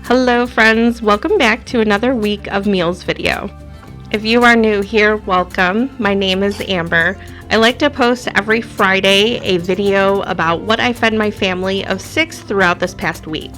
Hello friends, welcome back to another week of meals video. If you are new here, welcome. My name is Amber. I like to post every Friday a video about what I fed my family of 6 throughout this past week.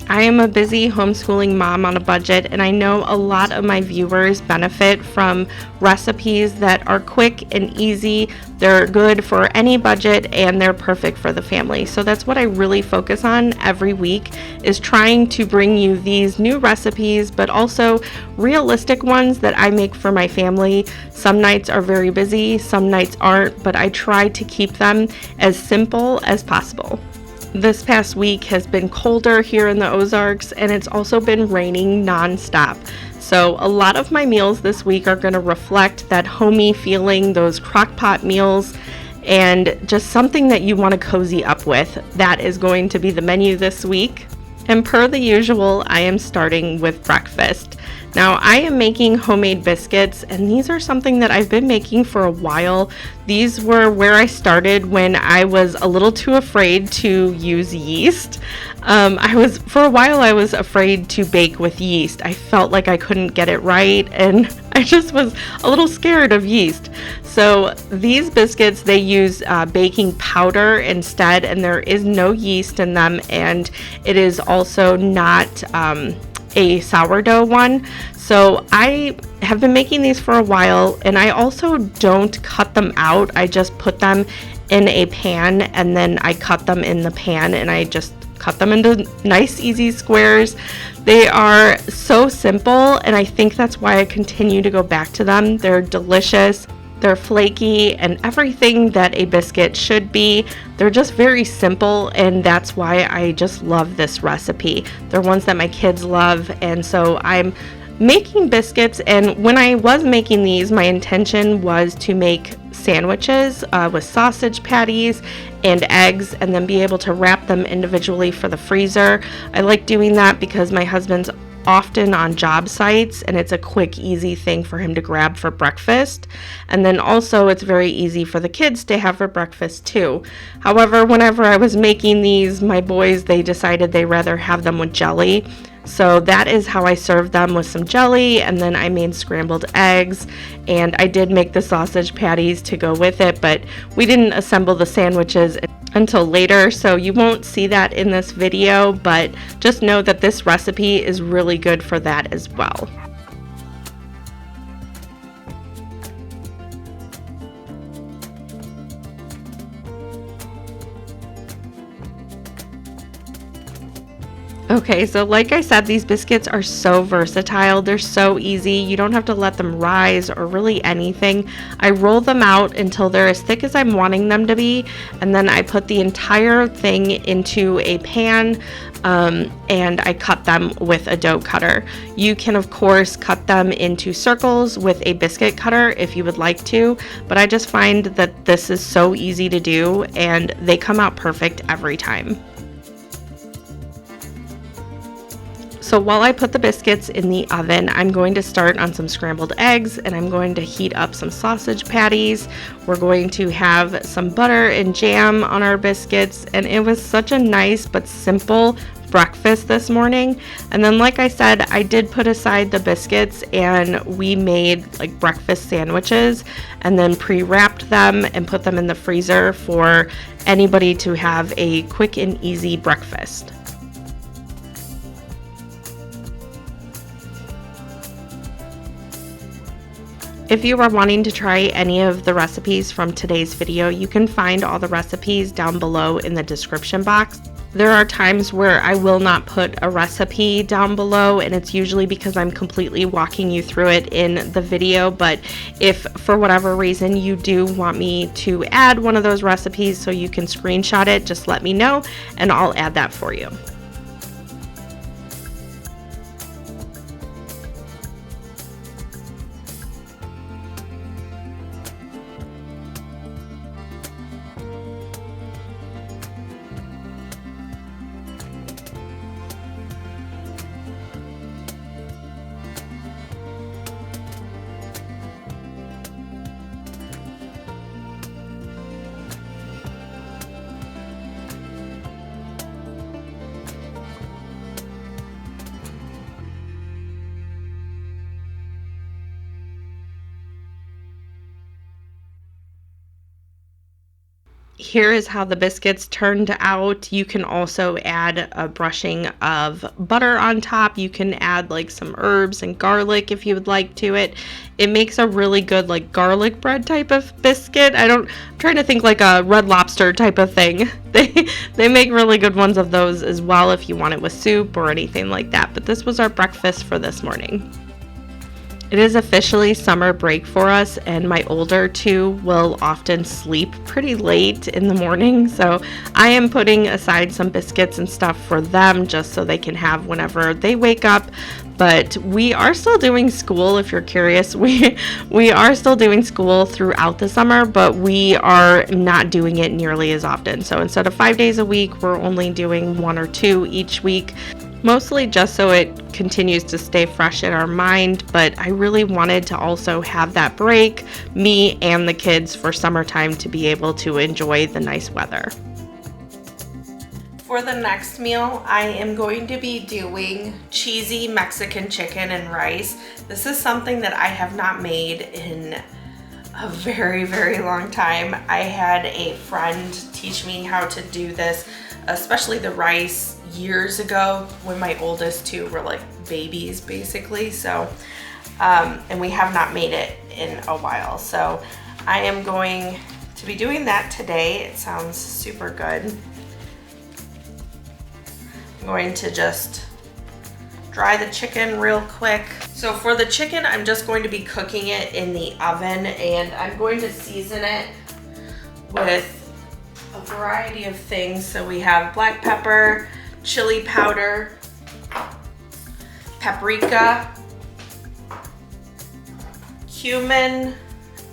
I am a busy homeschooling mom on a budget, and I know a lot of my viewers benefit from recipes that are quick and easy. They're good for any budget and they're perfect for the family. So that's what I really focus on every week, is trying to bring you these new recipes, but also realistic ones that I make for my family. Some nights are very busy, some nights aren't, but I try to keep them as simple as possible. This past week has been colder here in the Ozarks, and it's also been raining non-stop. So a lot of my meals this week are going to reflect that homey feeling, those crockpot meals, and just something that you want to cozy up with. That is going to be the menu this week. And per the usual, I am starting with breakfast. Now, I am making homemade biscuits, and these are something that I've been making for a while. These were where I started when I was a little too afraid to use yeast. For a while I was afraid to bake with yeast. I felt like I couldn't get it right, and I just was a little scared of yeast. So these biscuits, they use baking powder instead, and there is no yeast in them, and it is also not a sourdough one. So I have been making these for a while, and I also don't cut them out. I just put them in a pan, and then I cut them in the pan, and I just cut them into nice easy squares. They are so simple, and I think that's why I continue to go back to them. They're delicious. They're flaky and everything that a biscuit should be. They're just very simple, and that's why I just love this recipe. They're ones that my kids love, and so I'm making biscuits. And when I was making these, my intention was to make sandwiches with sausage patties and eggs, and then be able to wrap them individually for the freezer. I like doing that because my husband's often on job sites, and it's a quick, easy thing for him to grab for breakfast. And then also it's very easy for the kids to have for breakfast too. However, whenever I was making these, my boys, they decided they rather have them with jelly. So that is how I served them, with some jelly, and then I made scrambled eggs, and I did make the sausage patties to go with it, but we didn't assemble the sandwiches until later, so you won't see that in this video, but just know that this recipe is really good for that as well. Okay, so like I said, these biscuits are so versatile. They're so easy. You don't have to let them rise or really anything. I roll them out until they're as thick as I'm wanting them to be, and then I put the entire thing into a pan, and I cut them with a dough cutter. You can of course cut them into circles with a biscuit cutter if you would like to, but I just find that this is so easy to do, and they come out perfect every time. So while I put the biscuits in the oven, I'm going to start on some scrambled eggs, and I'm going to heat up some sausage patties. We're going to have some butter and jam on our biscuits, and it was such a nice but simple breakfast this morning. And then like I said, I did put aside the biscuits, and we made like breakfast sandwiches, and then pre-wrapped them and put them in the freezer for anybody to have a quick and easy breakfast. If you are wanting to try any of the recipes from today's video, you can find all the recipes down below in the description box. There are times where I will not put a recipe down below, and it's usually because I'm completely walking you through it in the video, but if for whatever reason you do want me to add one of those recipes so you can screenshot it, just let me know and I'll add that for you. Here is how the biscuits turned out. You can also add a brushing of butter on top. You can add like some herbs and garlic if you would like to it. It makes a really good like garlic bread type of biscuit. I'm trying to think like a Red Lobster type of thing. They make really good ones of those as well if you want it with soup or anything like that. But this was our breakfast for this morning. It is officially summer break for us, and my older two will often sleep pretty late in the morning, so I am putting aside some biscuits and stuff for them just so they can have whenever they wake up. But we are still doing school, if you're curious. We are still doing school throughout the summer, but we are not doing it nearly as often. So instead of 5 days a week, we're only doing 1 or 2 each week. Mostly just so it continues to stay fresh in our mind, but I really wanted to also have that break, me and the kids, for summertime to be able to enjoy the nice weather. For the next meal, I am going to be doing cheesy Mexican chicken and rice. This is something that I have not made in a very, very long time. I had a friend teach me how to do this, especially the rice, years ago when my oldest two were like babies basically. So and we have not made it in a while, so I am going to be doing that today. It sounds super good. I'm going to just dry the chicken real quick. So for the chicken, I'm just going to be cooking it in the oven, and I'm going to season it with a variety of things. So we have black pepper, chili powder, paprika, cumin,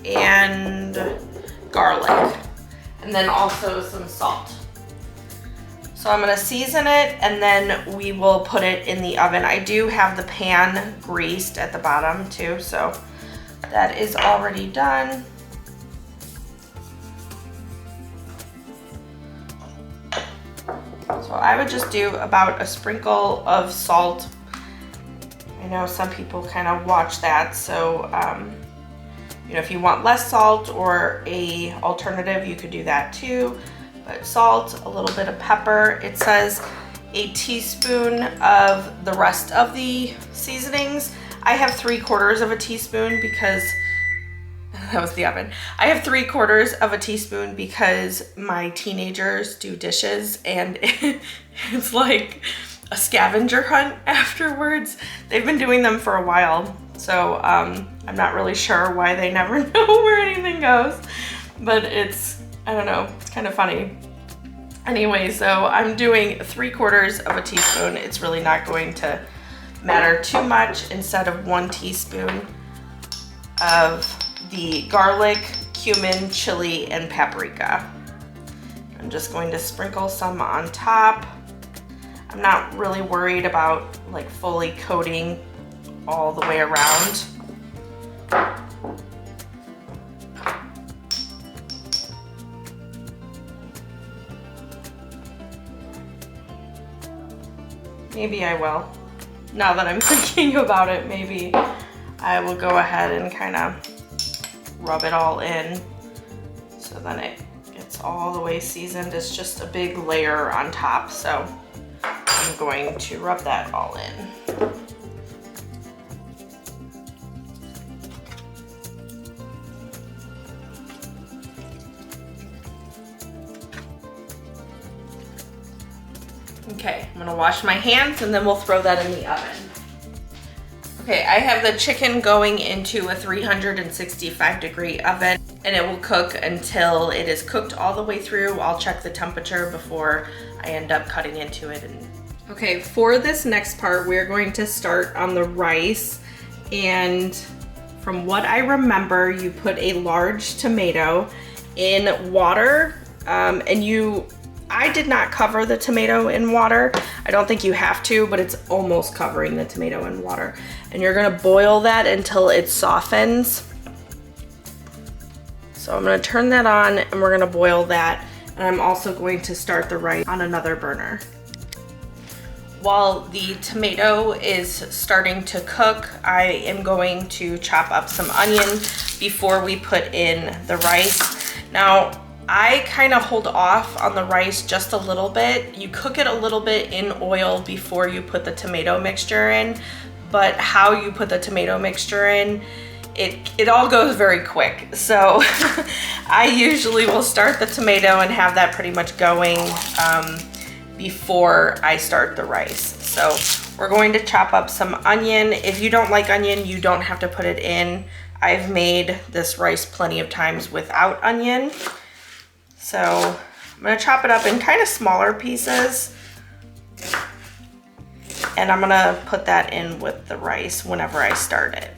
and garlic, and then also some salt. So I'm gonna season it, and then we will put it in the oven. I do have the pan greased at the bottom too, so that is already done. So I would just do about a sprinkle of salt. I know some people kind of watch that, so you know, if you want less salt or a alternative, you could do that too. But salt, a little bit of pepper. It says a teaspoon of the rest of the seasonings. I have 3/4 of a teaspoon because that was the oven. I have 3/4 of a teaspoon because my teenagers do dishes, and it's like a scavenger hunt afterwards. They've been doing them for a while, so I'm not really sure why they never know where anything goes, but it's, I don't know, it's kind of funny. Anyway, so I'm doing 3/4 of a teaspoon. It's really not going to matter too much, instead of 1 teaspoon of the garlic, cumin, chili, and paprika. I'm just going to sprinkle some on top. I'm not really worried about like fully coating all the way around. Maybe I will. Now that I'm thinking about it, maybe I will go ahead and kind of rub it all in, so then it gets all the way seasoned. It's just a big layer on top, so I'm going to rub that all in. Okay, I'm gonna wash my hands and then we'll throw that in the oven. Okay, I have the chicken going into a 365-degree oven, and it will cook until it is cooked all the way through. I'll check the temperature before I end up cutting into it. Okay, for this next part, we're going to start on the rice, and from what I remember, you put a large tomato in water, I did not cover the tomato in water. I don't think you have to, but it's almost covering the tomato in water. And you're gonna boil that until it softens. So I'm gonna turn that on and we're gonna boil that. And I'm also going to start the rice on another burner. While the tomato is starting to cook, I am going to chop up some onion before we put in the rice. Now, I kind of hold off on the rice just a little bit. You cook it a little bit in oil before you put the tomato mixture in, but how you put the tomato mixture in, it all goes very quick. So I usually will start the tomato and have that pretty much going before I start the rice. So we're going to chop up some onion. If you don't like onion, you don't have to put it in. I've made this rice plenty of times without onion. So I'm gonna chop it up in kind of smaller pieces. And I'm gonna put that in with the rice whenever I start it.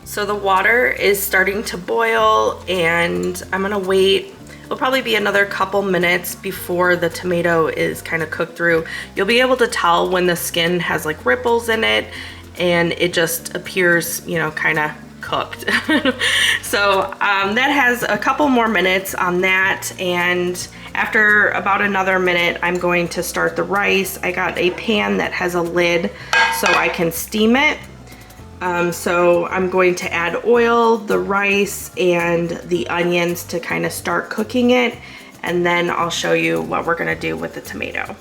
So the water is starting to boil, and I'm gonna wait. It'll probably be another couple minutes before the tomato is kind of cooked through. You'll be able to tell when the skin has like ripples in it and it just appears, you know, kind of cooked. So that has a couple more minutes on that, and after about another minute, I'm going to start the rice. I got a pan that has a lid so I can steam it. So I'm going to add oil, the rice, and the onions to kind of start cooking it, and then I'll show you what we're gonna do with the tomato.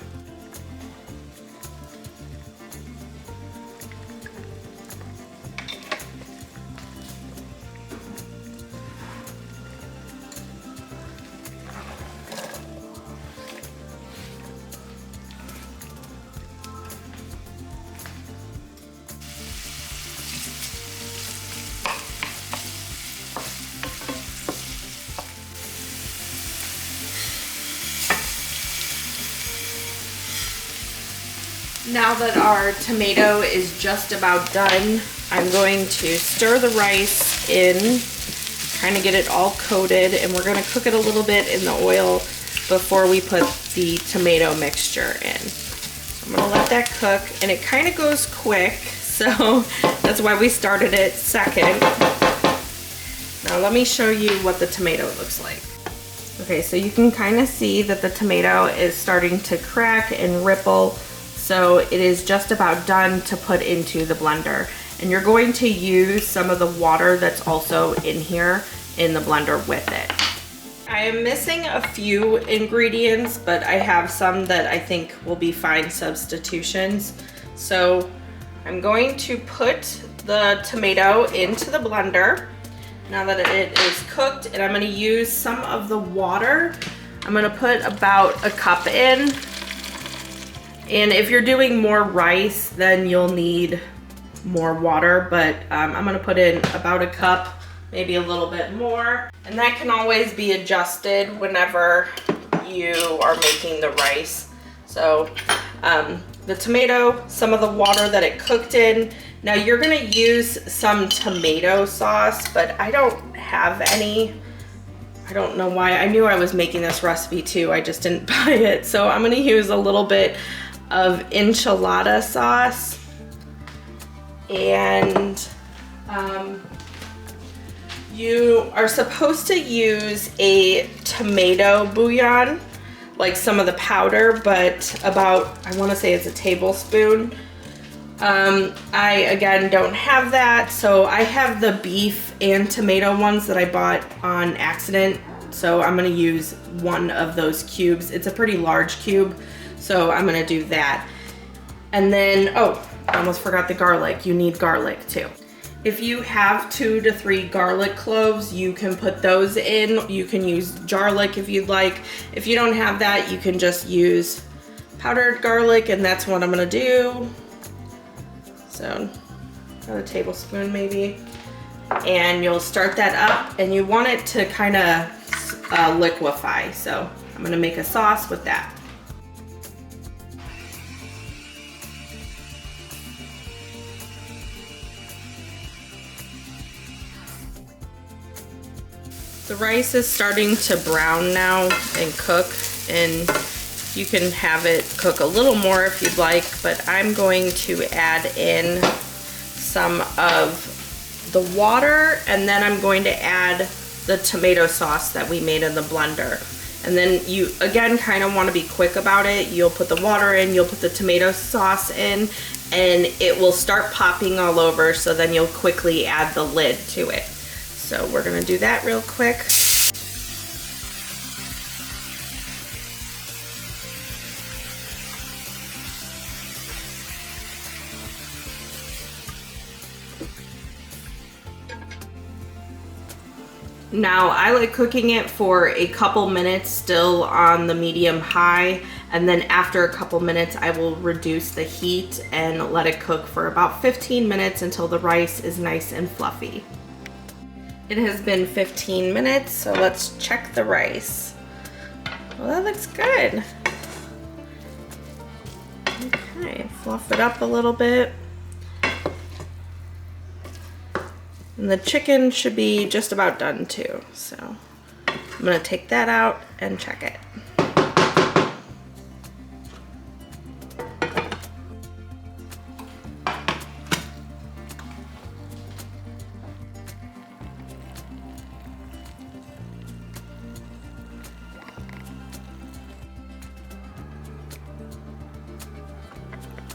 Now that our tomato is just about done, I'm going to stir the rice in, kind of get it all coated, and we're going to cook it a little bit in the oil before we put the tomato mixture in. I'm going to let that cook, and it kind of goes quick, so that's why we started it second. Now let me show you what the tomato looks like. Okay, so you can kind of see that the tomato is starting to crack and ripple. So it is just about done to put into the blender. And you're going to use some of the water that's also in here in the blender with it. I am missing a few ingredients, but I have some that I think will be fine substitutions. So I'm going to put the tomato into the blender now that it is cooked, and I'm going to use some of the water. I'm going to put about a cup in. And if you're doing more rice, then you'll need more water, but I'm gonna put in about a cup, maybe a little bit more. And that can always be adjusted whenever you are making the rice. So the tomato, some of the water that it cooked in. Now you're gonna use some tomato sauce, but I don't have any. I don't know why. I knew I was making this recipe too, I just didn't buy it. So I'm gonna use a little bit of enchilada sauce, and you are supposed to use a tomato bouillon, like some of the powder, but about, I want to say it's a tablespoon. I again don't have that, so I have the beef and tomato ones that I bought on accident, so I'm going to use one of those cubes. It's a pretty large cube, so I'm gonna do that. And then, oh, I almost forgot the garlic. You need garlic too. If you have 2 to 3 garlic cloves, you can put those in. You can use garlic if you'd like. If you don't have that, you can just use powdered garlic, and that's what I'm gonna do. So, another tablespoon maybe. And you'll start that up, and you want it to kind of liquefy. So, I'm gonna make a sauce with that. The rice is starting to brown now and cook, and you can have it cook a little more if you'd like, but I'm going to add in some of the water, and then I'm going to add the tomato sauce that we made in the blender. And then you, again, kind of want to be quick about it. You'll put the water in, you'll put the tomato sauce in, and it will start popping all over, so then you'll quickly add the lid to it. So we're gonna do that real quick. Now, I like cooking it for a couple minutes still on the medium high, and then after a couple minutes I will reduce the heat and let it cook for about 15 minutes until the rice is nice and fluffy. It has been 15 minutes, so let's check the rice. Well, that looks good. Okay, fluff it up a little bit. And the chicken should be just about done too. So I'm gonna take that out and check it.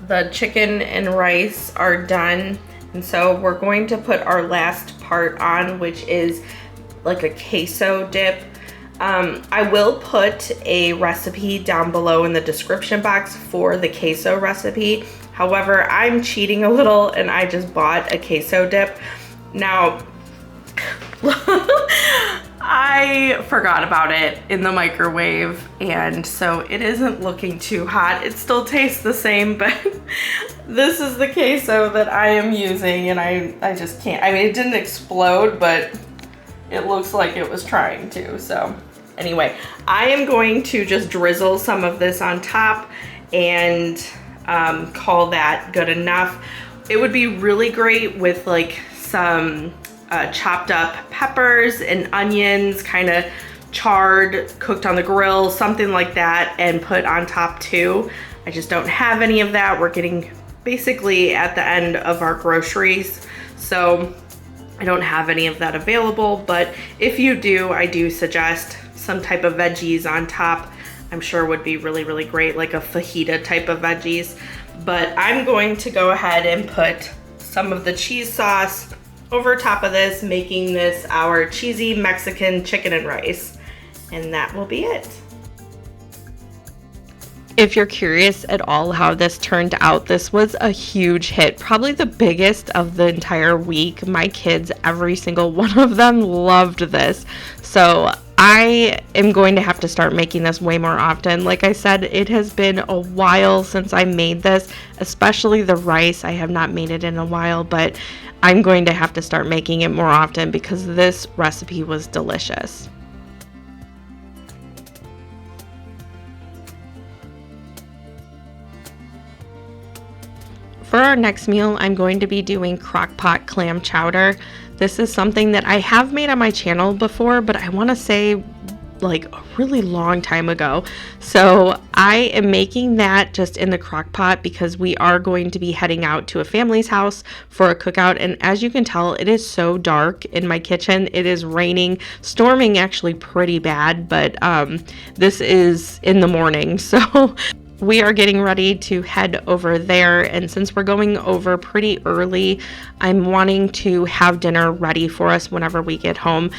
The chicken and rice are done. And so we're going to put our last part on, which is like a queso dip. I will put a recipe down below in the description box for the queso recipe. However, I'm cheating a little and I just bought a queso dip. Now, I forgot about it in the microwave, and so it isn't looking too hot. It still tastes the same, but this is the queso that I am using, and I just can't. I mean, it didn't explode, but it looks like it was trying to. So anyway, I am going to just drizzle some of this on top and call that good enough. It would be really great with like some chopped up peppers and onions, kind of charred, cooked on the grill, something like that, and put on top too. I just don't have any of that. We're getting basically at the end of our groceries, so I don't have any of that available. But if you do, I do suggest some type of veggies on top. I'm sure would be really, really great, like a fajita type of veggies. But I'm going to go ahead and put some of the cheese sauce over top of this, making this our cheesy Mexican chicken and rice. And that will be it. If you're curious at all how this turned out, this was a huge hit, probably the biggest of the entire week. My kids, every single one of them, loved this. So I am going to have to start making this way more often. Like I said, it has been a while since I made this, especially the rice. I have not made it in a while, but I'm going to have to start making it more often because this recipe was delicious. For our next meal, I'm going to be doing crockpot clam chowder. This is something that I have made on my channel before, but I want to say like a really long time ago. So I am making that just in the crock pot because we are going to be heading out to a family's house for a cookout. And as you can tell, it is so dark in my kitchen. It is raining, storming actually pretty bad, but this is in the morning. So we are getting ready to head over there, and since we're going over pretty early, I'm wanting to have dinner ready for us whenever we get home.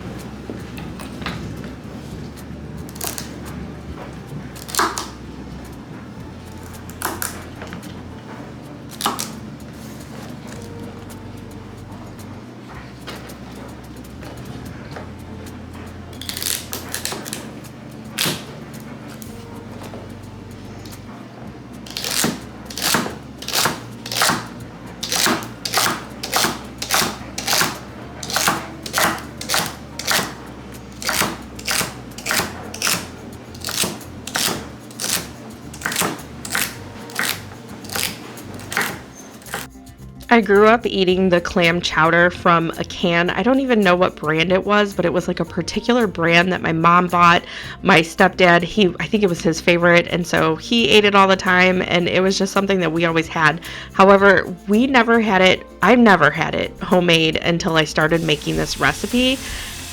I grew up eating the clam chowder from a can. I don't even know what brand it was, but it was like a particular brand that my mom bought. My stepdad, I think it was his favorite, and so he ate it all the time, and it was just something that we always had. However, I've never had it homemade until I started making this recipe,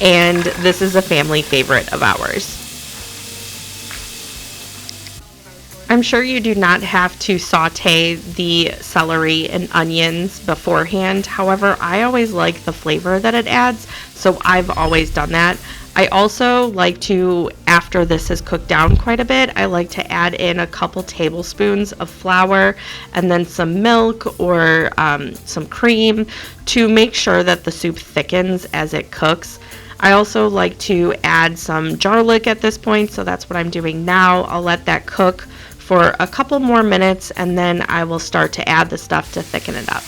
and this is a family favorite of ours. I'm sure you do not have to saute the celery and onions beforehand. However, I always like the flavor that it adds, so I've always done that. I also like to, after this has cooked down quite a bit, I like to add in a couple tablespoons of flour and then some milk or some cream to make sure that the soup thickens as it cooks. I also like to add some garlic at this point, so that's what I'm doing now. I'll let that cook for a couple more minutes and then I will start to add the stuff to thicken it up.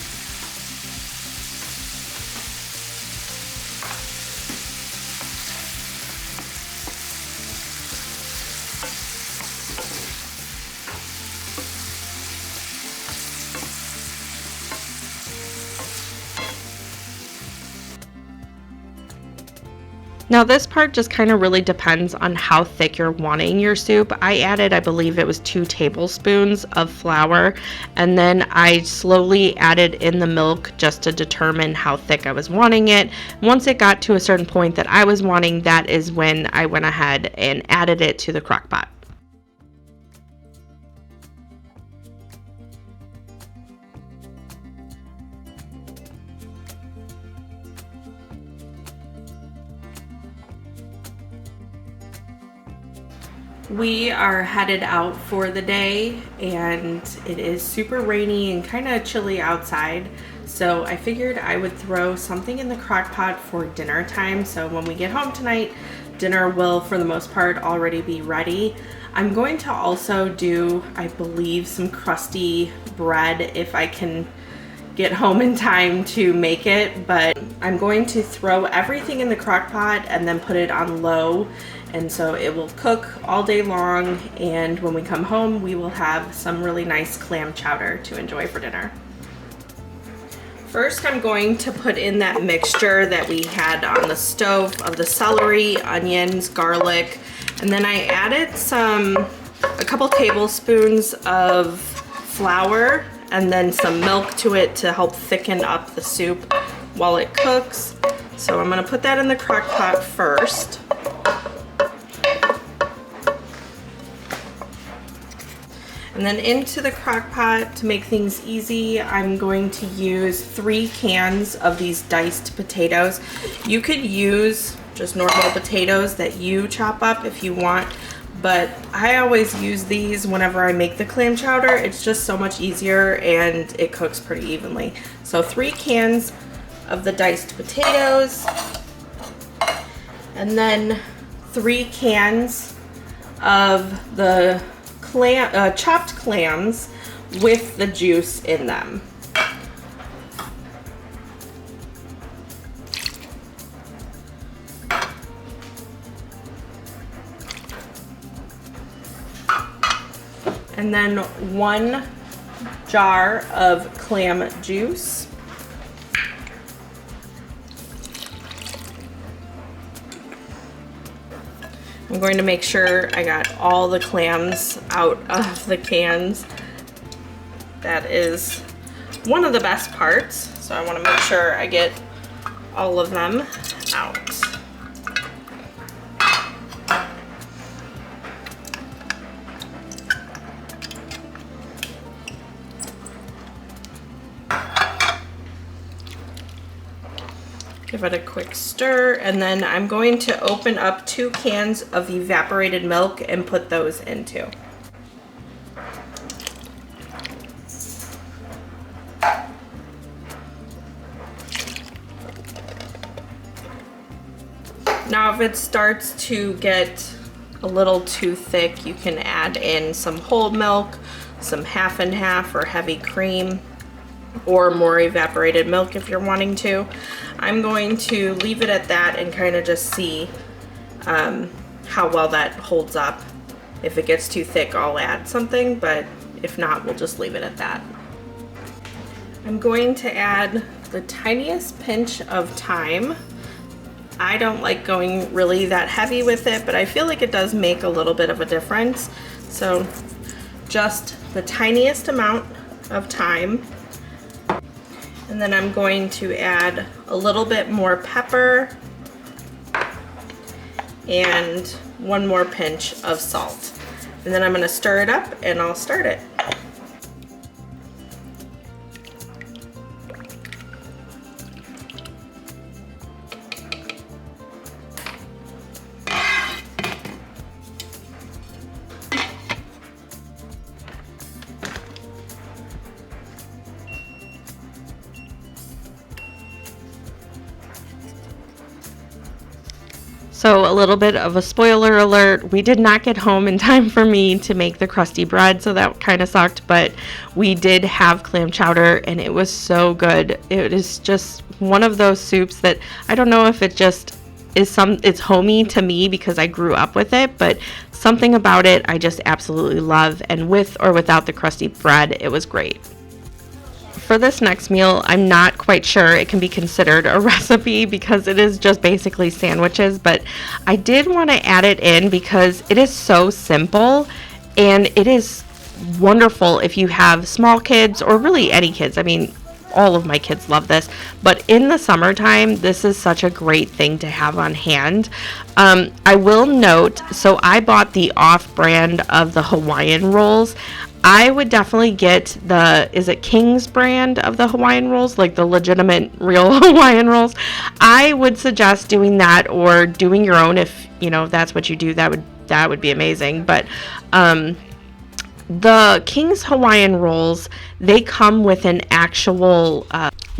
Now this part just kind of really depends on how thick you're wanting your soup. I added, I believe it was 2 tablespoons of flour, and then I slowly added in the milk just to determine how thick I was wanting it. Once it got to a certain point that I was wanting, that is when I went ahead and added it to the crock pot. We are headed out for the day and it is super rainy and kind of chilly outside, so I figured I would throw something in the crock pot for dinner time. So when we get home tonight, dinner will for the most part already be ready. I'm going to also do, I believe, some crusty bread if I can get home in time to make it, but I'm going to throw everything in the crock pot and then put it on low, and so it will cook all day long, and when we come home we will have some really nice clam chowder to enjoy for dinner. First, I'm going to put in that mixture that we had on the stove of the celery, onions, garlic, and then I added a couple tablespoons of flour and then some milk to it to help thicken up the soup while it cooks. So I'm going to put that in the crock pot first. And then into the crock pot, to make things easy, I'm going to use 3 cans of these diced potatoes. You could use just normal potatoes that you chop up if you want, but I always use these whenever I make the clam chowder. It's just so much easier and it cooks pretty evenly. So 3 cans of the diced potatoes, and then 3 cans of the chopped clams with the juice in them. And then 1 jar of clam juice. I'm going to make sure I got all the clams out of the cans. That is one of the best parts, so I want to make sure I get all of them out. Give it a quick stir, and then I'm going to open up 2 cans of evaporated milk and put those into. Now if it starts to get a little too thick, you can add in some whole milk, some half and half or heavy cream, or more evaporated milk if you're wanting to. I'm going to leave it at that and kind of just see how well that holds up. If it gets too thick, I'll add something, but if not, we'll just leave it at that. I'm going to add the tiniest pinch of thyme. I don't like going really that heavy with it, but I feel like it does make a little bit of a difference. So just the tiniest amount of thyme. And then I'm going to add a little bit more pepper and 1 more pinch of salt. And then I'm going to stir it up and I'll start it. So a little bit of a spoiler alert, we did not get home in time for me to make the crusty bread, so that kind of sucked, but we did have clam chowder and it was so good. It is just one of those soups that I don't know if it just is it's homey to me because I grew up with it, but something about it I just absolutely love, and with or without the crusty bread, it was great. For this next meal, I'm not quite sure it can be considered a recipe because it is just basically sandwiches, but I did want to add it in because it is so simple and it is wonderful if you have small kids or really any kids. I mean, all of my kids love this, but in the summertime, this is such a great thing to have on hand. I will note, so I bought the off-brand of the Hawaiian rolls. I would definitely get is it King's brand of the Hawaiian rolls, like the legitimate real Hawaiian rolls. I would suggest doing that or doing your own if, that's what you do. That would be amazing. But the King's Hawaiian rolls, they come with an actual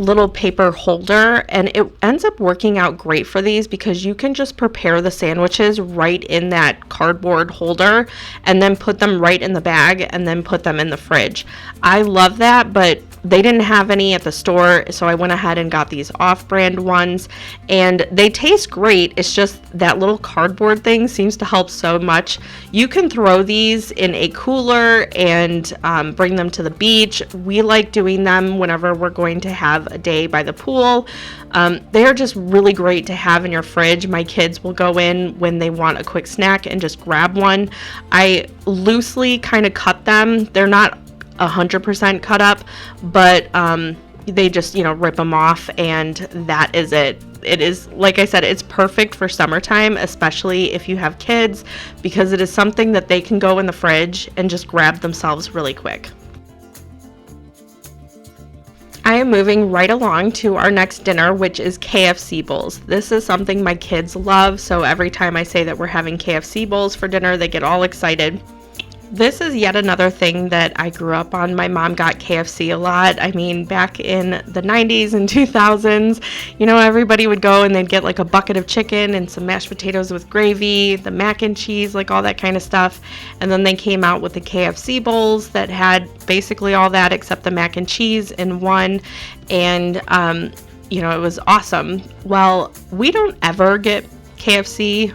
little paper holder, and it ends up working out great for these because you can just prepare the sandwiches right in that cardboard holder and then put them right in the bag and then put them in the fridge. I love that, but they didn't have any at the store, so I went ahead and got these off-brand ones, and they taste great. It's just that little cardboard thing seems to help so much. You can throw these in a cooler and bring them to the beach. We like doing them whenever we're going to have a day by the pool. They are just really great to have in your fridge. My kids will go in when they want a quick snack and just grab one. I loosely kind of cut them. They're not 100% cut up, but they just rip them off, and that is it. It is, like I said, it's perfect for summertime, especially if you have kids, because it is something that they can go in the fridge and just grab themselves really quick. I am moving right along to our next dinner, which is KFC Bowls. This is something my kids love, so every time I say that we're having KFC Bowls for dinner, they get all excited. This is yet another thing that I grew up on. My mom got KFC a lot. I mean, back in the 90s and 2000s, everybody would go and they'd get like a bucket of chicken and some mashed potatoes with gravy, the mac and cheese, like all that kind of stuff. And then they came out with the KFC bowls that had basically all that except the mac and cheese in one. And, it was awesome. Well, we don't ever get KFC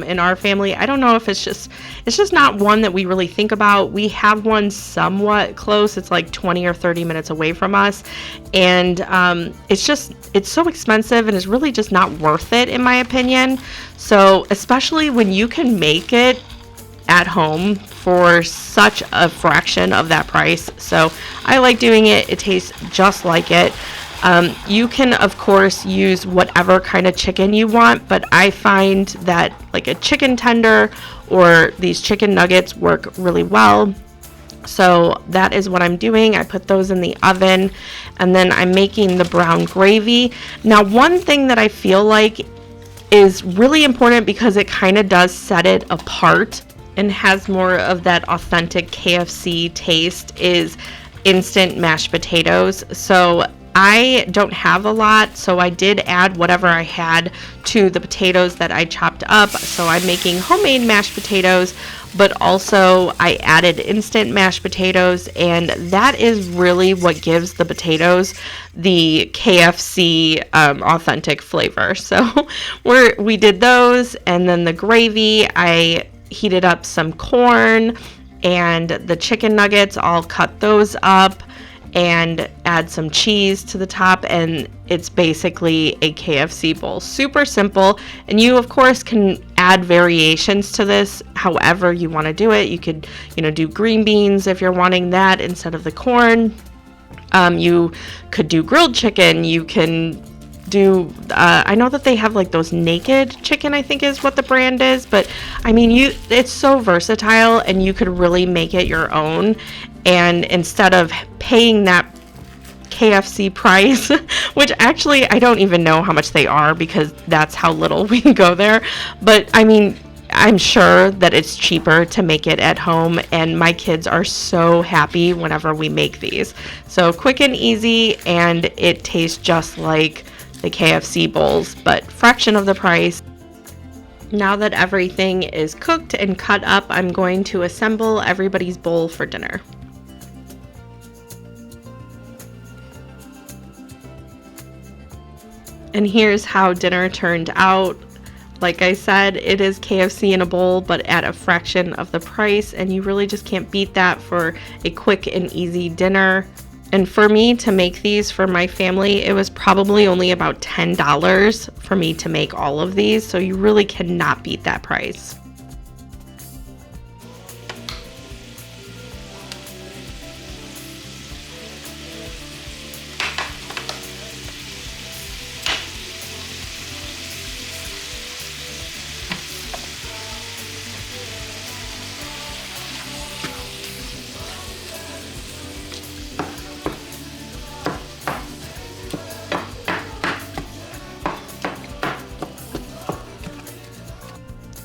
in our family. I don't know if it's just not one that we really think about. We have one somewhat close. It's like 20 or 30 minutes away from us, and it's so expensive and it's really just not worth it in my opinion. So especially when you can make it at home for such a fraction of that price. So I like doing it. It tastes just like it. You can, of course, use whatever kind of chicken you want, but I find that like a chicken tender or these chicken nuggets work really well. So that is what I'm doing. I put those in the oven, and then I'm making the brown gravy. Now, one thing that I feel like is really important because it kind of does set it apart and has more of that authentic KFC taste is instant mashed potatoes. So I don't have a lot, so I did add whatever I had to the potatoes that I chopped up. So I'm making homemade mashed potatoes, but also I added instant mashed potatoes, and that is really what gives the potatoes the KFC authentic flavor. So we did those, and then the gravy, I heated up some corn and the chicken nuggets. I'll cut those up and add some cheese to the top, and it's basically a KFC bowl. Super simple, and you of course can add variations to this however you want to do it. You could do green beans if you're wanting that instead of the corn. You could do grilled chicken. You can do, I know that they have like those naked chicken, I think is what the brand is, but I mean, it's so versatile and you could really make it your own. And instead of paying that KFC price, which actually I don't even know how much they are because that's how little we can go there. But I mean, I'm sure that it's cheaper to make it at home, and my kids are so happy whenever we make these. So quick and easy, and it tastes just like the KFC bowls, but fraction of the price. Now that everything is cooked and cut up, I'm going to assemble everybody's bowl for dinner. And here's how dinner turned out. Like I said, it is KFC in a bowl, but at a fraction of the price, and you really just can't beat that for a quick and easy dinner. And for me to make these for my family, it was probably only about $10 for me to make all of these, so you really cannot beat that price.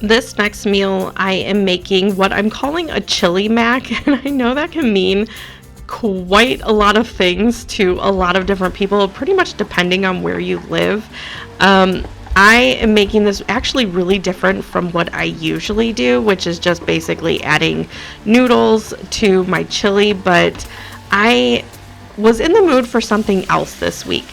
This next meal, I am making what I'm calling a chili mac, and I know that can mean quite a lot of things to a lot of different people, pretty much depending on where you live. I am making this actually really different from what I usually do, which is just basically adding noodles to my chili, but I was in the mood for something else this week.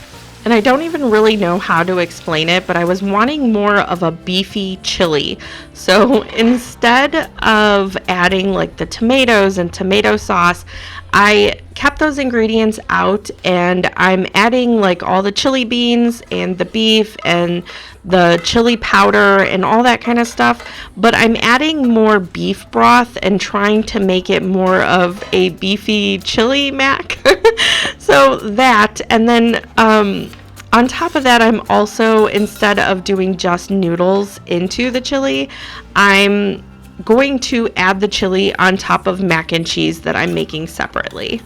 And I don't even really know how to explain it, but I was wanting more of a beefy chili. So instead of adding like the tomatoes and tomato sauce, I kept those ingredients out, and I'm adding like all the chili beans and the beef and the chili powder and all that kind of stuff, but I'm adding more beef broth and trying to make it more of a beefy chili mac. So that, and then on top of that, I'm also, instead of doing just noodles into the chili, I'm going to add the chili on top of mac and cheese that I'm making separately.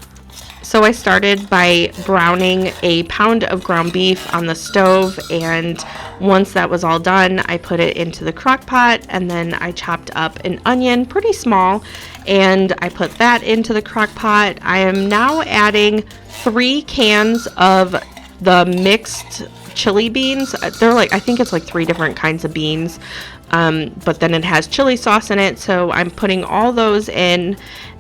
So I started by browning a pound of ground beef on the stove, and once that was all done, I put it into the crock pot, and then I chopped up an onion pretty small, and I put that into the crock pot. I am now adding 3 cans of the mixed chili beans. They're like, I think it's like 3 different kinds of beans, but then it has chili sauce in it, so I'm putting all those in.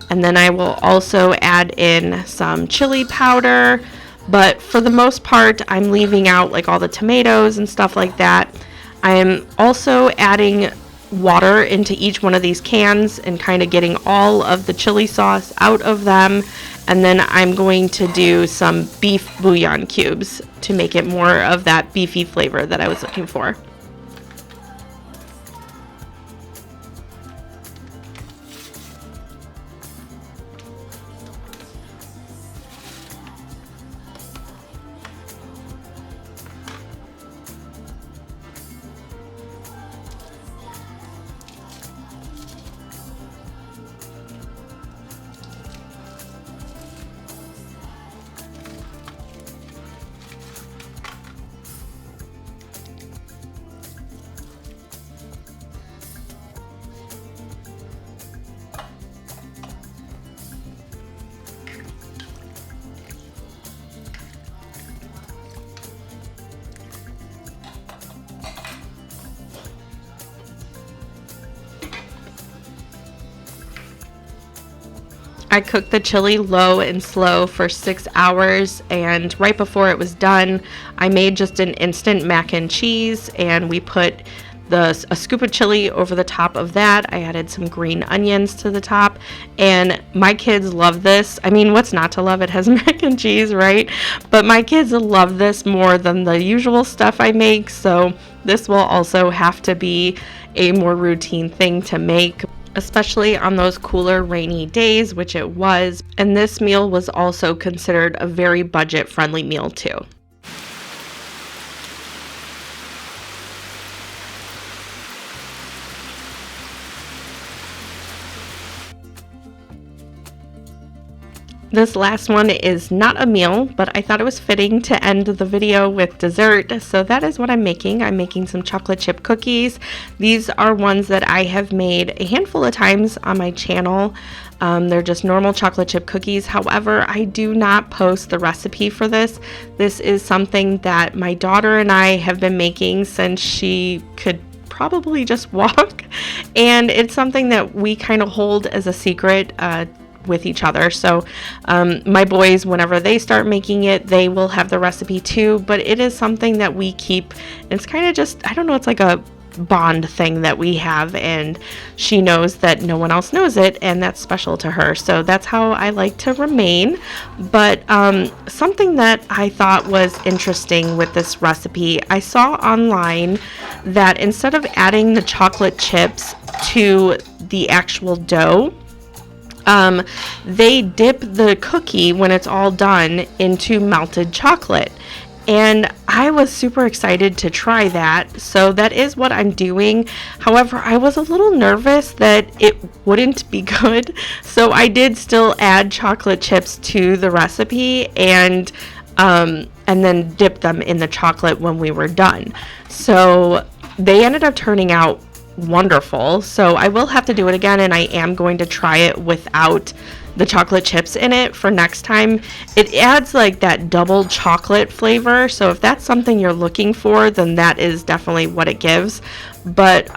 And then I will also add in some chili powder, but for the most part, I'm leaving out like all the tomatoes and stuff like that. I am also adding water into each one of these cans and kind of getting all of the chili sauce out of them. And then I'm going to do some beef bouillon cubes to make it more of that beefy flavor that I was looking for. I cooked the chili low and slow for 6 hours, and right before it was done, I made just an instant mac and cheese, and we put a scoop of chili over the top of that. I added some green onions to the top, and my kids love this. I mean, what's not to love? It has mac and cheese, right? But my kids love this more than the usual stuff I make, so this will also have to be a more routine thing to make, especially on those cooler, rainy days, which it was. And this meal was also considered a very budget-friendly meal too. This last one is not a meal, but I thought it was fitting to end the video with dessert. So that is what I'm making. I'm making some chocolate chip cookies. These are ones that I have made a handful of times on my channel. They're just normal chocolate chip cookies. However, I do not post the recipe for this. This is something that my daughter and I have been making since she could probably just walk. And it's something that we kind of hold as a secret with each other. So my boys, whenever they start making it, they will have the recipe too, but it is something that we keep. It's kind of just, I don't know, it's like a bond thing that we have, and she knows that no one else knows it, and that's special to her. So that's how I like to remain. But something that I thought was interesting with this recipe, I saw online that instead of adding the chocolate chips to the actual dough, they dip the cookie when it's all done into melted chocolate. And I was super excited to try that. So that is what I'm doing. However, I was a little nervous that it wouldn't be good. So I did still add chocolate chips to the recipe and then dip them in the chocolate when we were done. So they ended up turning out wonderful. So I will have to do it again, and I am going to try it without the chocolate chips in it for next time. It adds like that double chocolate flavor, so if that's something you're looking for, then that is definitely what it gives. But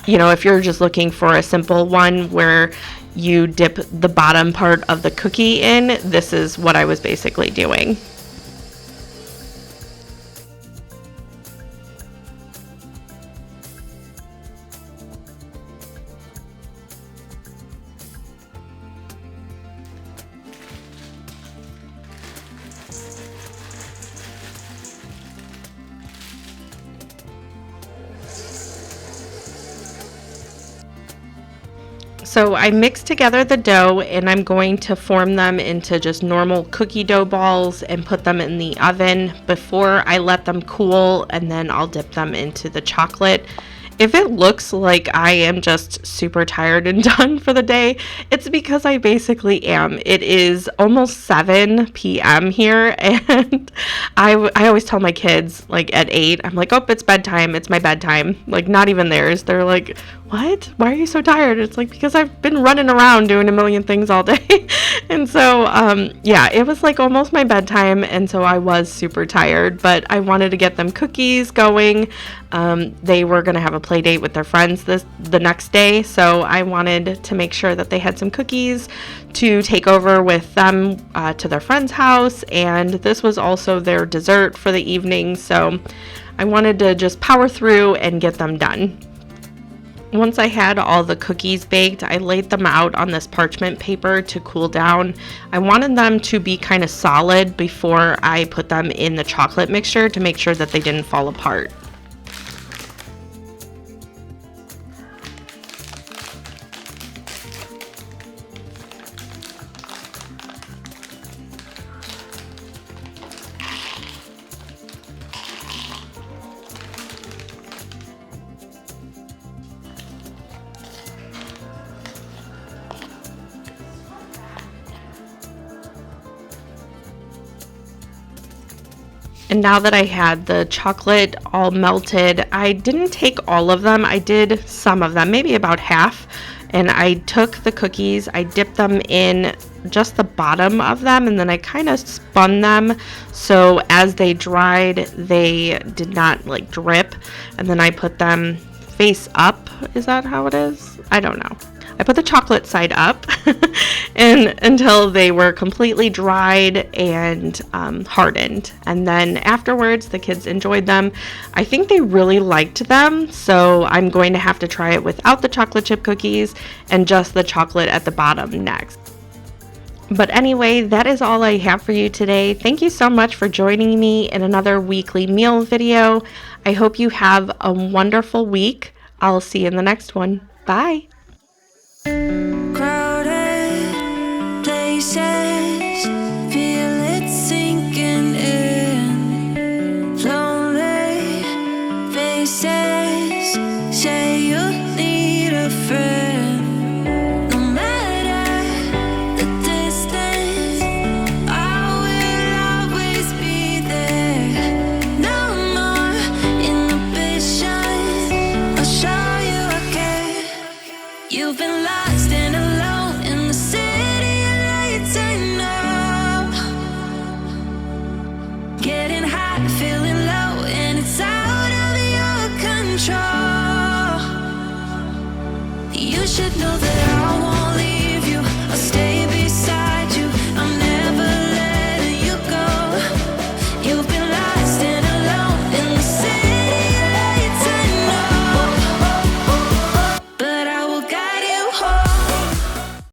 you know, if you're just looking for a simple one where you dip the bottom part of the cookie in, this is what I was basically doing. So I mixed together the dough, and I'm going to form them into just normal cookie dough balls and put them in the oven before I let them cool, and then I'll dip them into the chocolate. If it looks like I am just super tired and done for the day, it's because I basically am. It is almost 7 p.m. here, and I always tell my kids, like at 8, I'm like, oh, it's bedtime, it's my bedtime. Like, not even theirs. They're like, what? Why are you so tired? It's like, because I've been running around doing a million things all day. And so, yeah, it was like almost my bedtime, and so I was super tired, but I wanted to get them cookies going. They were going to have a play date with their friends the next day, so I wanted to make sure that they had some cookies to take over with them to their friend's house, and this was also their dessert for the evening, so I wanted to just power through and get them done. Once I had all the cookies baked, I laid them out on this parchment paper to cool down. I wanted them to be kind of solid before I put them in the chocolate mixture to make sure that they didn't fall apart. And now that I had the chocolate all melted, I didn't take all of them. I did some of them, maybe about half. And I took the cookies, I dipped them in just the bottom of them, and then I kind of spun them so as they dried, they did not like drip. And then I put them face up. Is that how it is? I don't know. I put the chocolate side up and until they were completely dried and hardened. And then afterwards, the kids enjoyed them. I think they really liked them, so I'm going to have to try it without the chocolate chip cookies and just the chocolate at the bottom next. But anyway, that is all I have for you today. Thank you so much for joining me in another weekly meal video. I hope you have a wonderful week. I'll see you in the next one. Bye.